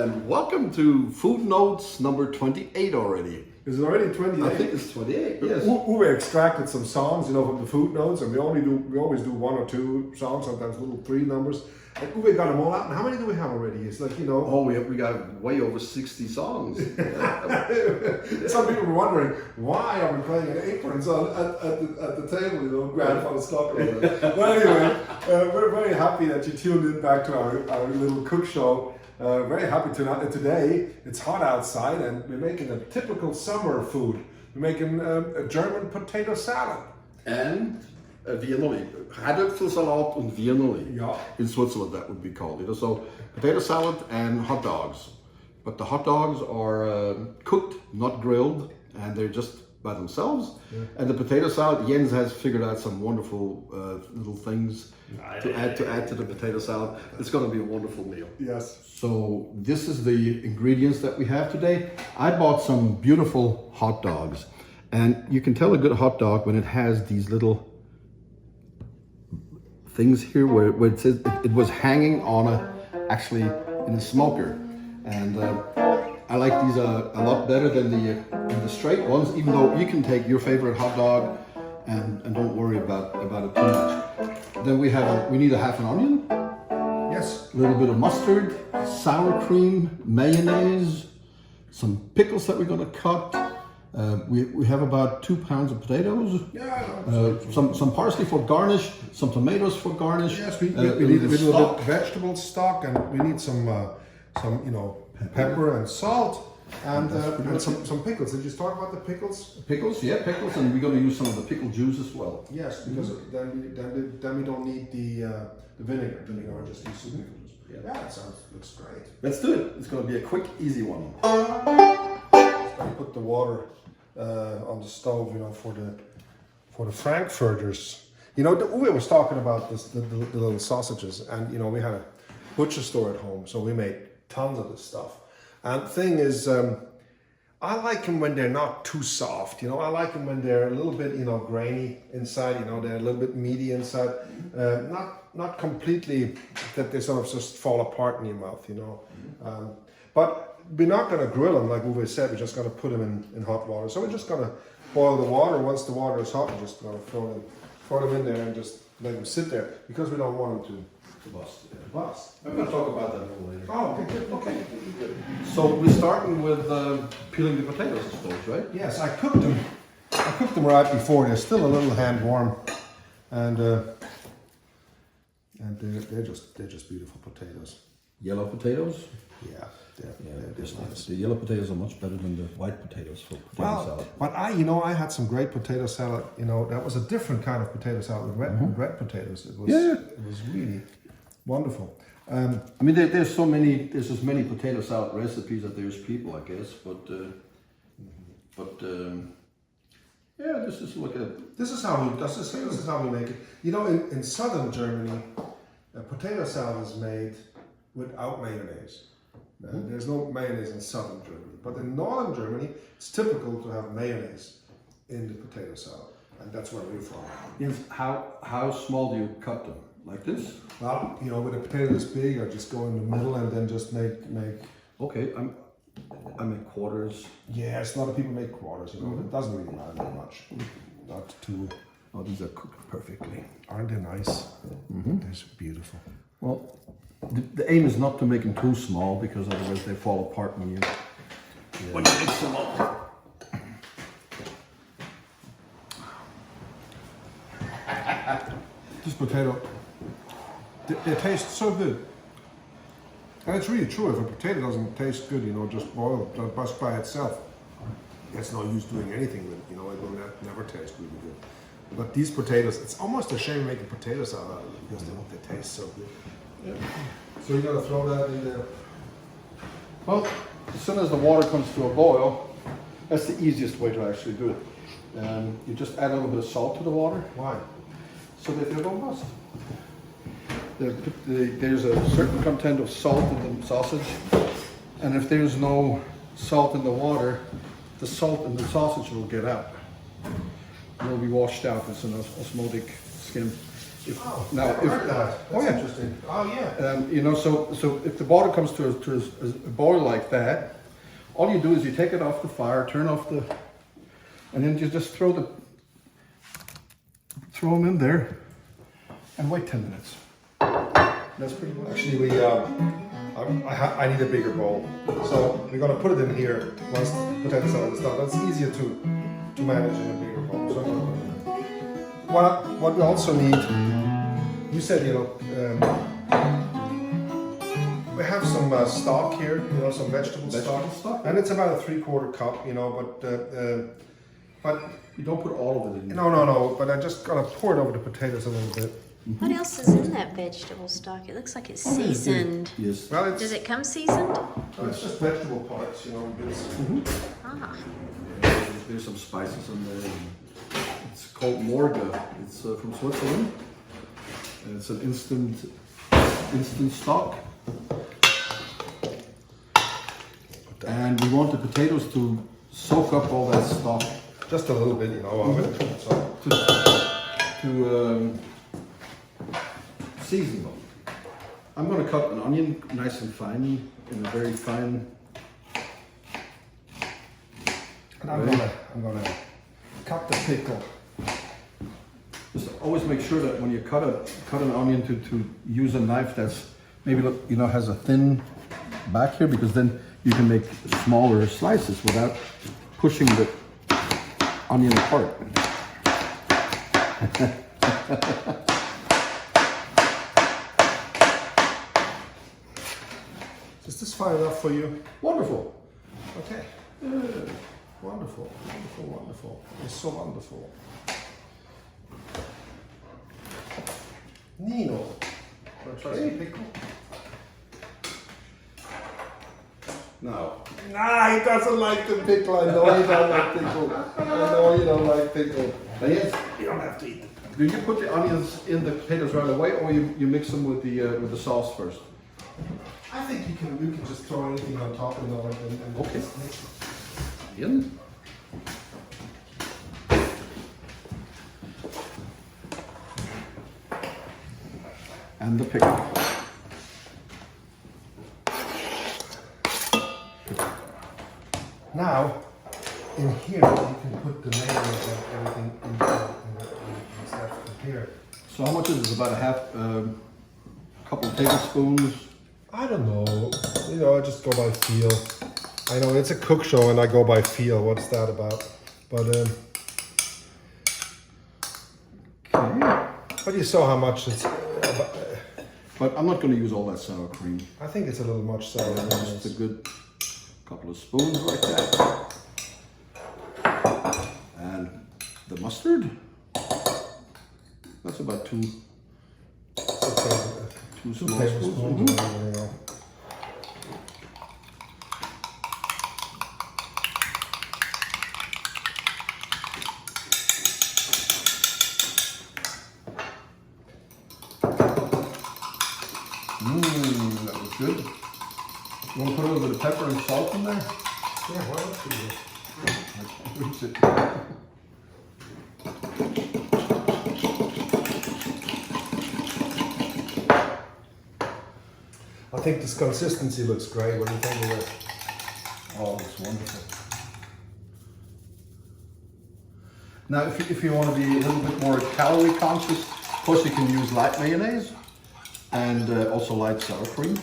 and welcome to Food Notes number 28 already. Is it already 28? I think it's 28, yes. Uwe extracted some songs, from the food notes, and we always do one or two songs, sometimes little three numbers. And Uwe got them all out. And how many do we have already? It's like, Oh, we got way over 60 songs. Some people were wondering, why are we playing in aprons at the table, grandfather's clock. Well, anyway, we're very happy that you tuned in back to our little cook show. Very happy today. It's hot outside and we're making a typical summer food. We're making a German potato salad. And Wienerli. Kartoffelsalat und Wienerli. Yeah. In Switzerland, that would be called. So potato salad and hot dogs. But the hot dogs are cooked, not grilled, and they're just by themselves. Yeah. And the potato salad, Jens has figured out some wonderful little things to add to the potato salad. It's going to be a wonderful meal. Yes. So this is the ingredients that we have today. I bought some beautiful hot dogs, and you can tell a good hot dog when it has these little things here where it says it was hanging on actually in a smoker, and I like these a lot better than the straight ones, even though you can take your favorite hot dog and don't worry about it too much. Then we need a half an onion. Yes. A little bit of mustard, sour cream, mayonnaise, some pickles that we're going to cut. We have about 2 pounds of potatoes. Yeah. Some parsley for garnish, some tomatoes for garnish. Yes, we need a little bit vegetable stock, and we need some pepper and salt. And some pickles. Did you talk about the pickles? Pickles, yeah, pickles, and we're going to use some of the pickle juice as well. Yes, because then we don't need the vinegar. Vinegar, just use some pickle juice. Yeah, that looks great. Let's do it. It's going to be a quick, easy one. I put the water on the stove, for the frankfurters. Uwe was talking about the little sausages, and we had a butcher store at home, so we made tons of this stuff. And the thing is, I like them when they're not too soft. I like them when they're a little bit, grainy inside. They're a little bit meaty inside. Not completely that they sort of just fall apart in your mouth. But we're not going to grill them like Uwe said. We're just going to put them in hot water. So we're just going to boil the water. Once the water is hot, we're just going to throw them in there and just let them sit there because we don't want them to bust. I'm going to talk about that a little later. Oh, okay. So we're starting with peeling the potatoes, I suppose, right? Yes, I cooked them. I cooked them right before. They're still a little hand warm, and they're just beautiful potatoes. Yellow potatoes. Yeah, they're nice. The yellow potatoes are much better than the white potatoes for potato salad. But I had some great potato salad. That was a different kind of potato salad with red potatoes. It was really wonderful. There's as many potato salad recipes as there's people, I guess. This is how we make it. In southern Germany, potato salad is made without mayonnaise. There's no mayonnaise in southern Germany, but in northern Germany, it's typical to have mayonnaise in the potato salad, and that's where we're from. Yes. How small do you cut them? Like this? Well, with a potato this big, I just go in the middle and then just make. Okay, I make quarters. Yes, a lot of people make quarters. It doesn't really matter that much. Not too. Oh, these are cooked perfectly. Aren't they nice? Mm-hmm. They're beautiful. Well, the aim is not to make them too small because otherwise they fall apart when you mix them up. This potato, they taste so good. And it's really true, if a potato doesn't taste good, just boiled, just by itself, it's no use doing anything with it, it will never taste really good. But these potatoes, it's almost a shame making potato salad out of them because they taste so good. Yeah. So you're gonna throw that in there? Well, as soon as the water comes to a boil, that's the easiest way to actually do it. You just add a little bit of salt to the water. Why? So that they don't rust. There's a certain content of salt in the sausage, and if there's no salt in the water, the salt in the sausage will get out. It will be washed out. It's an osmotic skin. Now, I heard that. That's yeah. interesting. Oh yeah. You know, so if the water comes to a boil like that, all you do is you take it off the fire, turn off the, and then you just throw them in there, and wait 10 minutes. That's pretty much. Actually, I need a bigger bowl, so we're gonna put it in here once the potato salad is done. That's easier to manage in a bigger bowl. So I'm gonna put it in. What we also need, you said, you know, we have some stock here, you know, some vegetable stock, and it's about a 3/4 cup, you know, but You don't put all of it in. no, but I'm just gonna pour it over the potatoes a little bit. What else is in that vegetable stock? It looks like it's seasoned. Yes. Well, Does it come seasoned? it's just vegetable parts, you know, bits. Ah, There's some spices in there. It's called Morga. It's from Switzerland. And it's an instant stock. And we want the potatoes to soak up all that stock Just a little bit, you know, of it. So. to season them. I'm going to cut an onion nice and fine, in a very fine. And I'm gonna cut the pickle. Just always make sure that when you cut an onion to use a knife that's maybe, you know, has a thin back here, because then you can make smaller slices without pushing the onion apart. Is this fine enough for you? Wonderful. Okay. Wonderful, wonderful, wonderful. It's so wonderful. Nino. Wanna try some pickle? Now, Nah, he doesn't like the pickle. I know he doesn't like pickle. I know you don't like pickle. yes, You don't have to eat it. do you put the onions in the potatoes right away, or you mix them with the sauce first? I think you can just throw anything on top and all and Okay. In. And the pickle. Now, in here, you can put the mayonnaise and everything in stuff in here. So how much is this? About a half, couple of tablespoons. I don't know. You know, I just go by feel. I know it's a cook show and I go by feel. What's that about? But Okay. but you saw how much it's. But I'm not going to use all that sour cream. I think it's a little much sour. Just a good couple of spoons like that. And the mustard. That's about two Two small tablespoons. spoons. You know. That was good. You want to put a little bit of pepper and salt in there? Yeah, why don't you? Oops, it- I think this consistency looks great. What do you think of it? Oh, it's wonderful. Now, if you want to be a little bit more calorie conscious, of course you can use light mayonnaise and also light sour cream,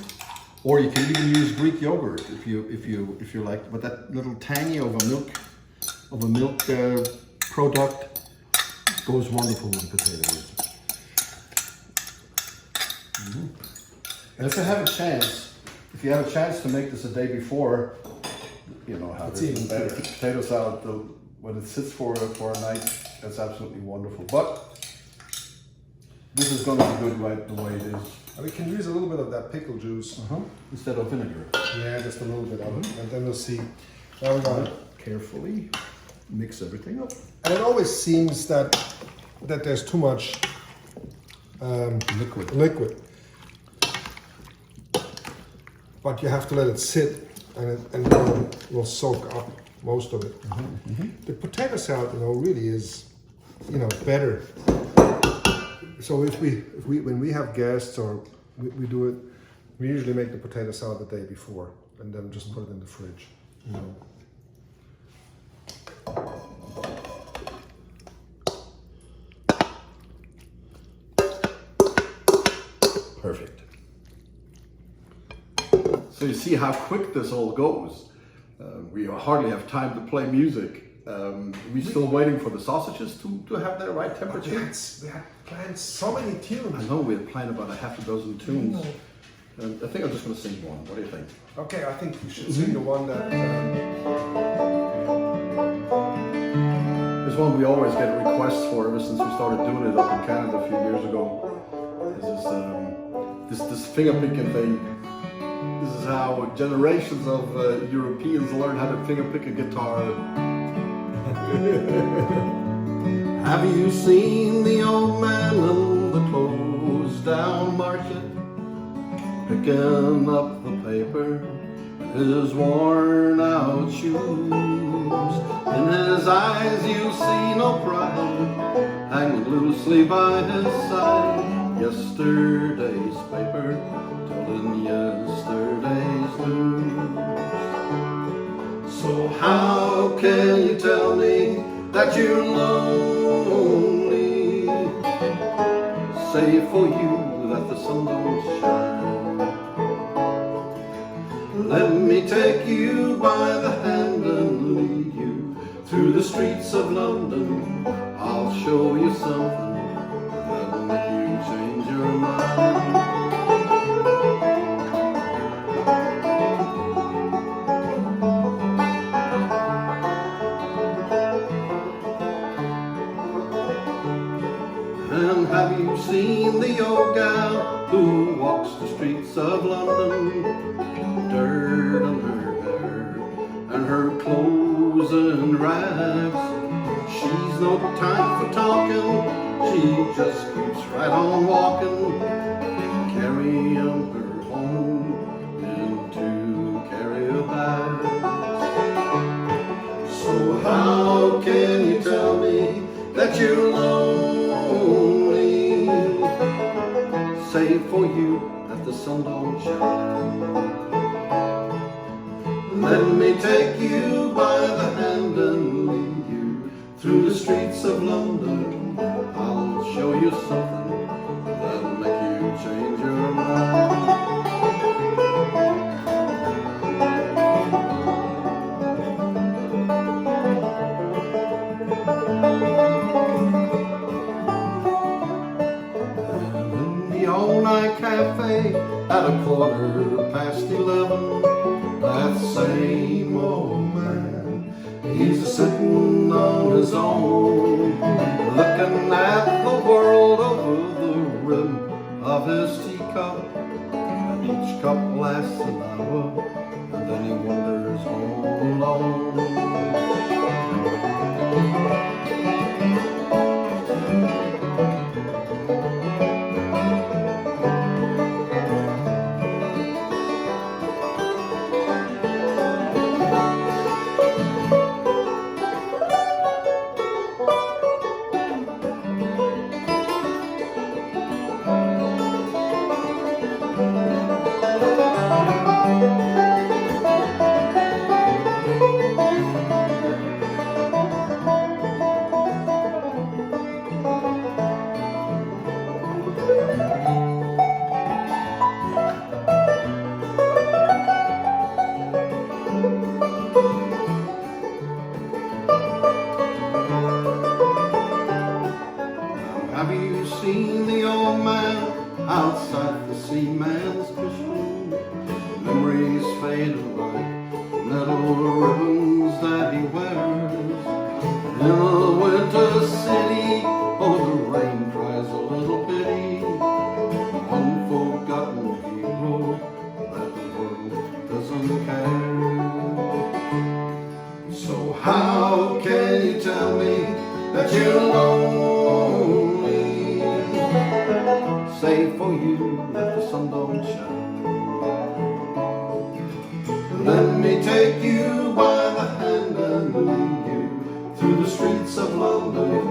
or you can even use Greek yogurt if you like. But that little tangy of a milk product goes wonderful with the potatoes. And if you have a chance to make this a day before, you know how It's even better. Potato salad, when it sits for a night, that's absolutely wonderful. But this is going to be good right the way it is. And we can use a little bit of that pickle juice. Instead of vinegar. Yeah, just a little bit of it, and then we'll see. Now we're gonna. Carefully mix everything up. And it always seems that there's too much liquid. But you have to let it sit, and then will soak up most of it. The potato salad, you know, really is, you know, better So when we have guests or we do it, we usually make the potato salad the day before and then just put it in the fridge. You know. Perfect. So you see how quick this all goes. We hardly have time to play music. We're still waiting for the sausages to have their right temperature. We had planned so many tunes. I know we had planned about a half a dozen tunes. I think I'm just going to sing one. What do you think? Okay, I think you should sing the one that. There's one we always get requests for ever since we started doing it up in Canada a few years ago. This finger picking thing. This is how generations of Europeans learn how to finger pick a guitar. Have you seen the old man in the closed down market, picking up the paper in his worn out shoes? In his eyes you see no pride, hanging loosely by his side. Yesterday's paper telling yesterday's news. So how can you tell me that you're lonely? Say for you that the sun don't shine. Let me take you by the hand and lead you through the streets of London. I'll show you something that'll make you change your mind. And have you seen the old gal who walks the streets of London? Dirt on her hair and her clothes and rags. She's no time for talking, she just keeps right on walking, carrying her home in two carrier bags. So how can you tell me that you're lonely? Say for you that the sun don't shine. Let me take you by the hand and lead you through the streets of London. I'll show you something that'll make you change your mind. All-night cafe at 11:15. That same old man, he's a-sitting on his own, looking at the world over the rim of his teacup. And each cup lasts an hour, and then he wanders home alone. Have you seen the old man outside the seaman's fishing? Memories fading like metal ribbons that he wears. In a winter city, oh, the rain cries a little pity. Unforgotten hero that the world doesn't care. So how can you tell me that you're lonely? Say for you that the sun don't shine. Let me take you by the hand and lead you through the streets of London.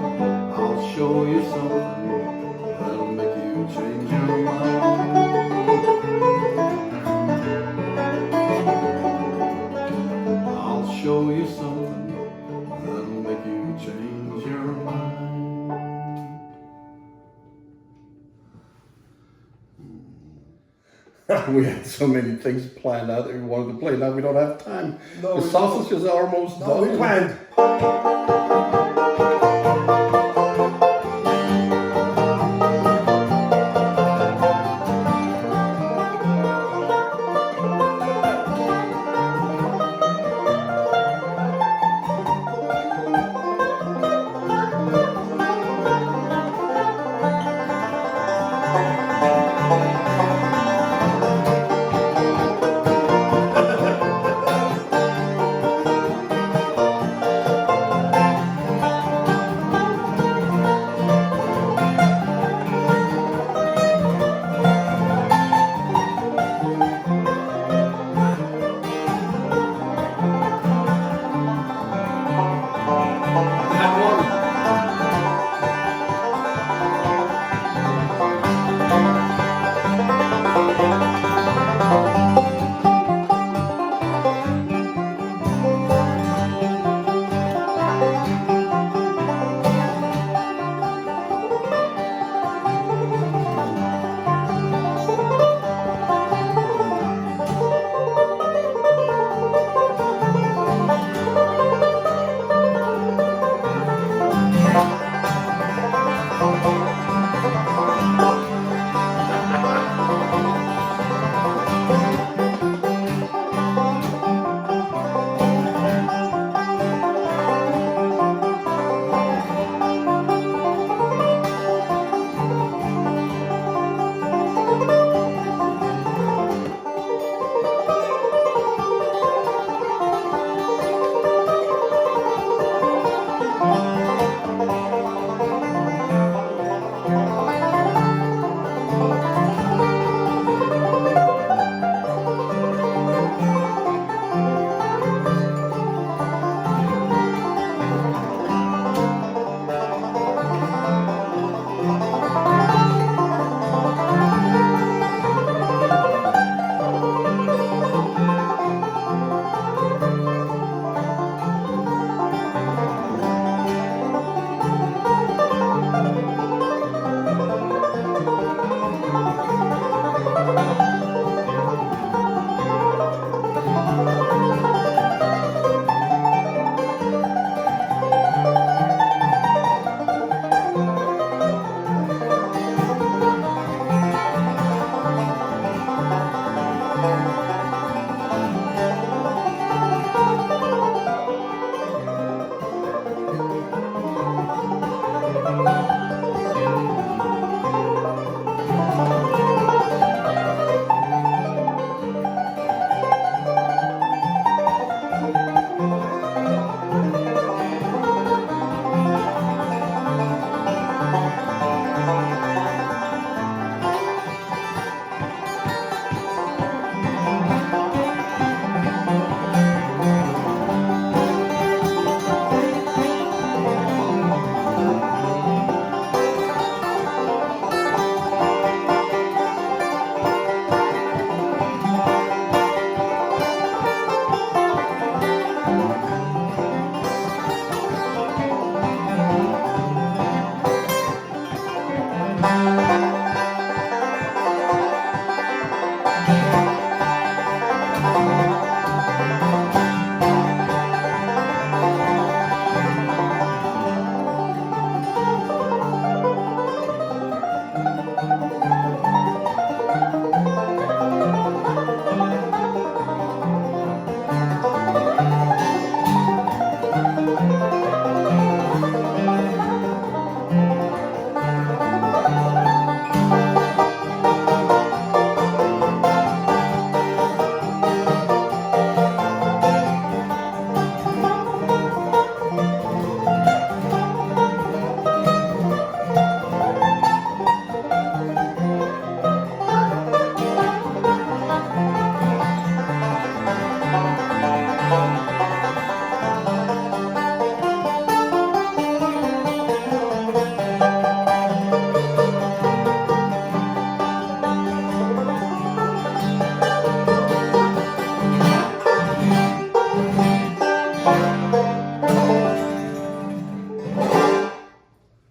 I'll show you something that'll we had so many things planned out that we wanted to play. Now we don't have time. No, The we sausages are almost No, done. we planned.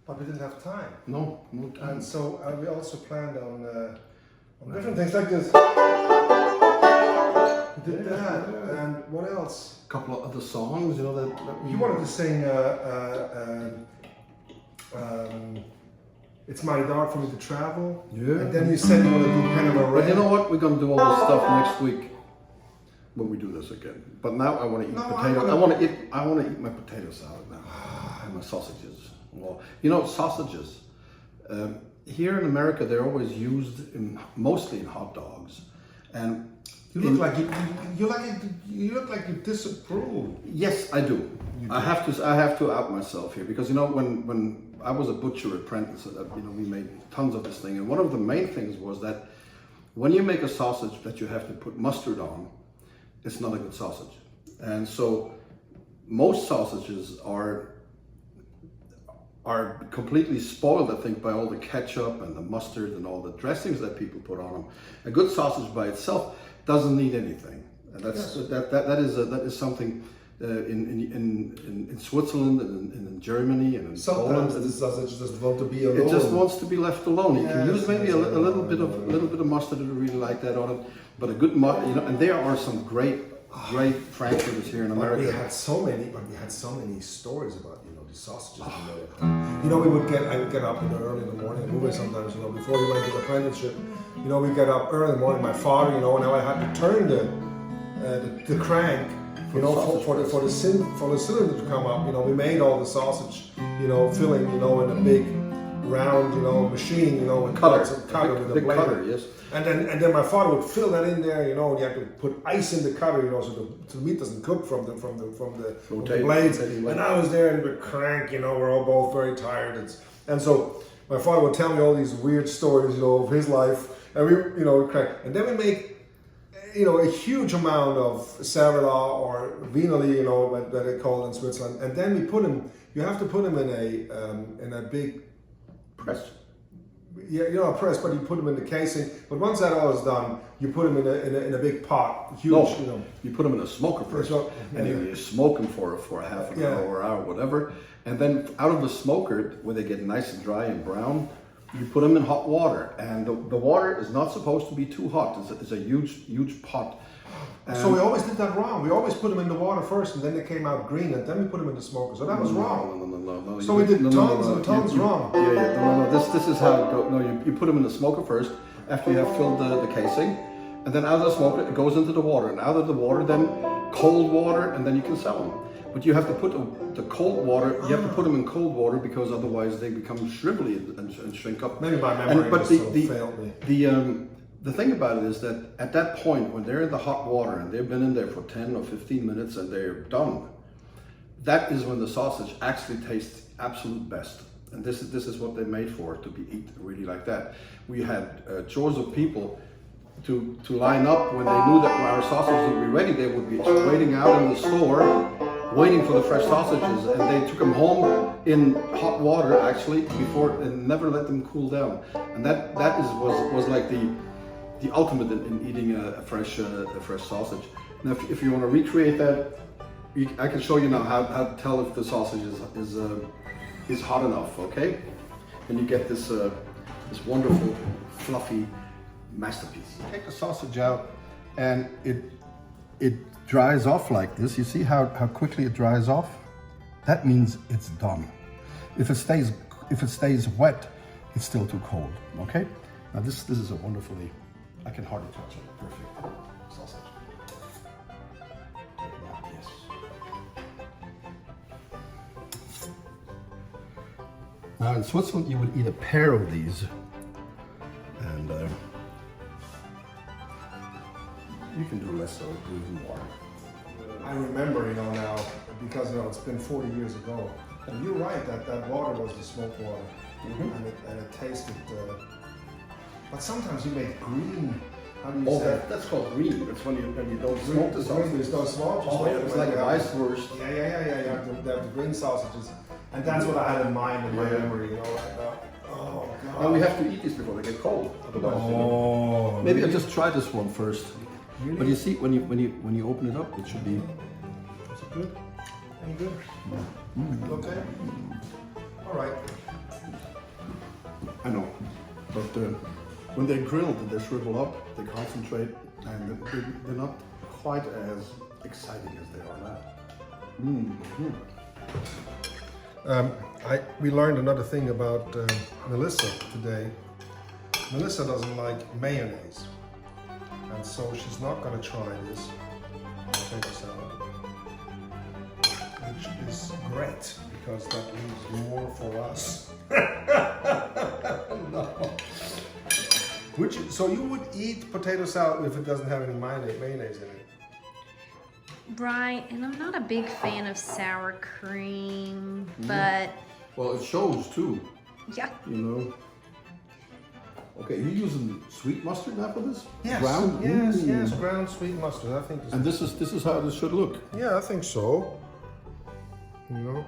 But we didn't have time. No, no time. And so we also planned on Different things like this. We did that. And what else? A couple of other songs, you know, that You wanted to sing It's Mighty Dark for Me to Travel. Yeah. And then you said you want to do Panama But Red. you know what? We're gonna do all this stuff next week when we do this again. But now I want to eat potato. I want to eat my potato salad now and my sausages. Well, you know, sausages. Here in America, they're always used mostly in hot dogs, and You look like you disapprove. yes, I do. I have to out myself here because you know when I was a butcher apprentice, you know, we made tons of this thing, and one of the main things was that when you make a sausage that you have to put mustard on, it's not a good sausage. And so most sausages are completely spoiled, I think, by all the ketchup and the mustard and all the dressings that people put on them. A good sausage by itself doesn't need anything. And that is something in Switzerland and in Germany and in Sometimes Poland. the sausage just want to be alone. It just wants to be left alone. You can use maybe yes, a little bit of mustard if you really like that on it, but a good you know. And there are some great frankfurters here in America. We had so many stories about the sausages we made at home. You know, I would get up early in the morning. And Uwe sometimes, you know, before he went to the apprenticeship, you know, we'd get up early in the morning. My father, you know, now I had to turn the crank, you know, for the cylinder to come up. You know, we made all the sausage, you know, filling, you know, in a big round, you know, machine, you know, with Cutter with a blade. cutter, yes. And then my father would fill that in there, you know, and you have to put ice in the cutter, you know, so the meat doesn't cook from the blades. And I was there in the crank, you know, we're all both very tired. And so my father would tell me all these weird stories, you know, of his life, and we crank. And then we make, you know, a huge amount of Cervela or Vinoli, you know, that they call it in Switzerland. And then we put them. You have to put them in a big Press. Yeah, you know, a press, but you put them in the casing. But once that all is done, you put them in a big pot, huge. You know, you put them in a smoker first, and you smoke them for a half an hour or hour, whatever. And then out of the smoker, when they get nice and dry and brown, you put them in hot water. And the water is not supposed to be too hot. It's a huge pot. So we always did that wrong. We always put them in the water first, and then they came out green, and then we put them in the smoker. So that was wrong. No. So we did tons and tons wrong. Yeah. No. This is how it goes. No, you put them in the smoker first after you have filled the casing, and then out of the smoker it goes into the water, and out of the water then cold water, and then you can sell them. But you have to put the cold water. You have to put them in cold water because otherwise they become shrivelly and shrink up. Maybe my memory failed me. The thing about it is that at that point, when they're in the hot water and they've been in there for 10 or 15 minutes and they're done, that is when the sausage actually tastes absolute best. And this is what they're made for, to be eaten really like that. We had chores of people to line up when they knew that our sausages would be ready. They would be waiting out in the store, waiting for the fresh sausages, and they took them home in hot water actually before, and never let them cool down. And that was like the ultimate in eating a fresh sausage. Now, if you want to recreate that, I can show you now how to tell if the sausage is hot enough. Okay, and you get this wonderful fluffy masterpiece. Take the sausage out, and it dries off like this. You see how quickly it dries off? That means it's done. If it stays wet, it's still too cold. Okay. Now this is a wonderfully, I can hardly touch it. Perfect sausage. Take it out, yes. Now in Switzerland, you would eat a pair of these, and you can do less or do even more. I remember, you know, now because you know it's been 40 years ago, and you're right that water was the smoked water, and it tasted. But sometimes you make green. How do you say? That's called green. That's when you don't smoke the sausage. There's no smoke. It's like a Weisswurst. Yeah. They have the green sausages, and that's what I had in mind in my memory. You know, like that. Oh God. And we have to eat these before they get cold. Otherwise, maybe I'll just try this one first. Really? But you see, when you open it up, it should be. Is it good? Any good? Okay. All right. I know, but when they're grilled, they shrivel up, they concentrate, and they're not quite as exciting as they are now. We learned another thing about Melissa today. Melissa doesn't like mayonnaise, and so she's not going to try this potato salad, which is great because that leaves more for us. No. So you would eat potato salad if it doesn't have any mayonnaise in it? Right, and I'm not a big fan of sour cream, but Well, it shows too, yeah. you know. Okay, you're using sweet mustard now for this? Yes, Ground? yes, ground sweet mustard. I think. And this is how this should look. Yeah, I think so. You know,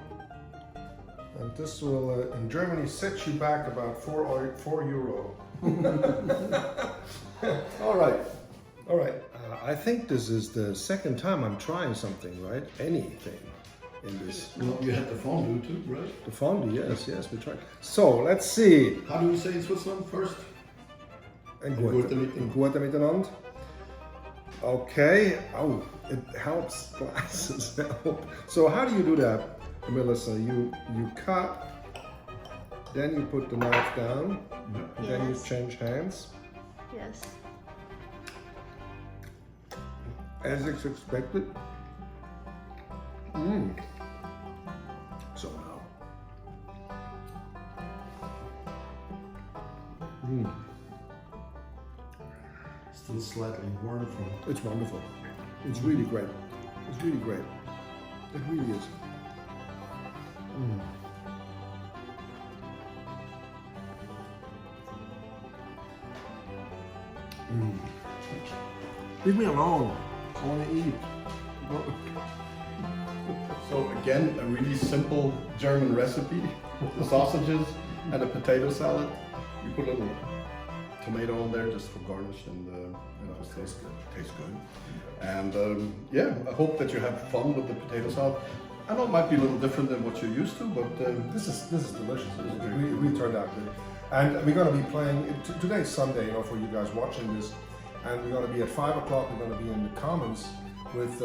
and this will in Germany set you back about €4. All right. All right. I think this is the second time I'm trying something, right? Anything in this. Well, you had the fondue too, right? The fondue, yes, we tried. So let's see. How do we say in Switzerland first? Ein guter miteinander. Okay. Oh, it helps. Glasses help. So how do you do that, Melissa? You cut, then you put the knife down, and then you Yes. change hands. Yes. As expected. So now. Still slightly wonderful. It's wonderful. It's really great. It's really great. It really is. Leave me alone. I want to eat. So again, a really simple German recipe: the sausages and a potato salad. You put a little tomato on there just for garnish, and it just tastes good. Tastes good. And yeah, I hope that you have fun with the potato salad. I know it might be a little different than what you're used to, but This is delicious. It really turned out good. And we're going to be playing. Today's Sunday, you know, for you guys watching this. And we're going to be at 5 o'clock. We're going to be in the Commons with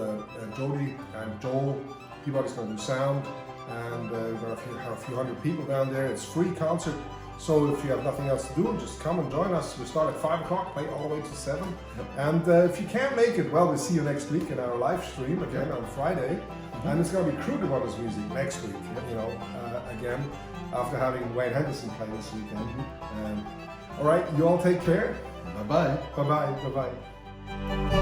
Jody and Joel. Peabody's going to do sound, and we're going to have a few hundred people down there. It's a free concert, so if you have nothing else to do, just come and join us. We start at 5 o'clock, play all the way to 7. And if you can't make it, well, we'll see you next week in our live stream again on Friday. And it's going to be Kruger Brothers music next week, you know, again, after having Wayne Henderson play this weekend. All right, you all take care. bye-bye. Bye-bye, bye-bye.